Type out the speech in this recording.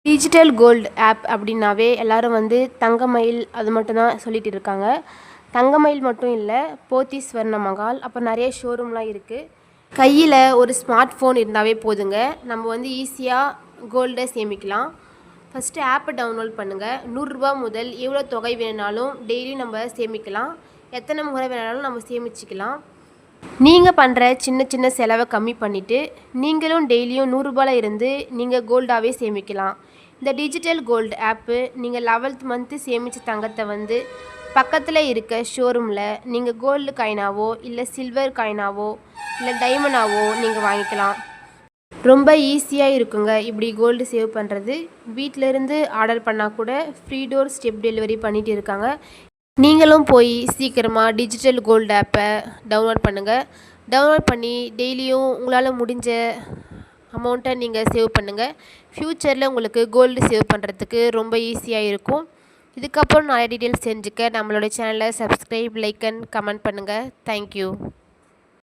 Digital gold app அப்படின்னாவே எல்லோரும் வந்து தங்கமயில் அது மட்டும் தான் சொல்லிகிட்டு இருக்காங்க. தங்கமயில் மட்டும் இல்லை, போத்தீஸ் ஸ்வர்ண மஹால், அப்புறம் நிறைய ஷோரூம்லாம் இருக்குது. கையில் ஒரு ஸ்மார்ட் ஃபோன் இருந்தாவே போதுங்க, நம்ம வந்து ஈஸியாக கோல்டை சேமிக்கலாம். ஃபஸ்ட்டு ஆப்பை டவுன்லோட் பண்ணுங்கள். ரூ. 100 முதல் எவ்வளோ தொகை வேணுனாலும் டெய்லியும் நம்ம சேமிக்கலாம். எத்தனை முறை வேணாலும் நம்ம சேமிச்சிக்கலாம். நீங்கள் பண்ணுற சின்ன சின்ன செலவை கம்மி பண்ணிவிட்டு நீங்களும் டெய்லியும் ரூ. 100 இருந்து நீங்கள் கோல்டாகவே சேமிக்கலாம். இந்த டிஜிட்டல் கோல்டு ஆப்பு நீங்கள் 11th மந்த்து சேமித்த தங்கத்தை வந்து பக்கத்தில் இருக்க ஷோரூமில் நீங்கள் கோல்டு காயினாவோ இல்லை சில்வர் காயினாவோ இல்லை டைமண்டாவோ நீங்கள் வாங்கிக்கலாம். ரொம்ப ஈஸியாக இருக்குங்க இப்படி கோல்டு சேவ் பண்ணுறது. வீட்டிலேருந்து ஆர்டர் பண்ணால் கூட ஃப்ரீ டோர் ஸ்டெப் டெலிவரி பண்ணிகிட்டு இருக்காங்க. நீங்களும் போய் சீக்கிரமாக டிஜிட்டல் கோல்டு ஆப்பை டவுன்லோட் பண்ணுங்கள். டவுன்லோட் பண்ணி டெய்லியும் உங்களால் முடிஞ்ச அமௌண்ட்டை நீங்கள் சேவ் பண்ணுங்கள். ஃப்யூச்சரில் உங்களுக்கு கோல்டு சேவ் பண்ணுறதுக்கு ரொம்ப ஈஸியாக இருக்கும். இதுக்கப்புறம் நிறைய டீட்டெயில்ஸ் தெரிஞ்சுக்க நம்மளோட சேனலை சப்ஸ்கிரைப், லைக் அண்ட் கமெண்ட் பண்ணுங்கள். தேங்க்யூ.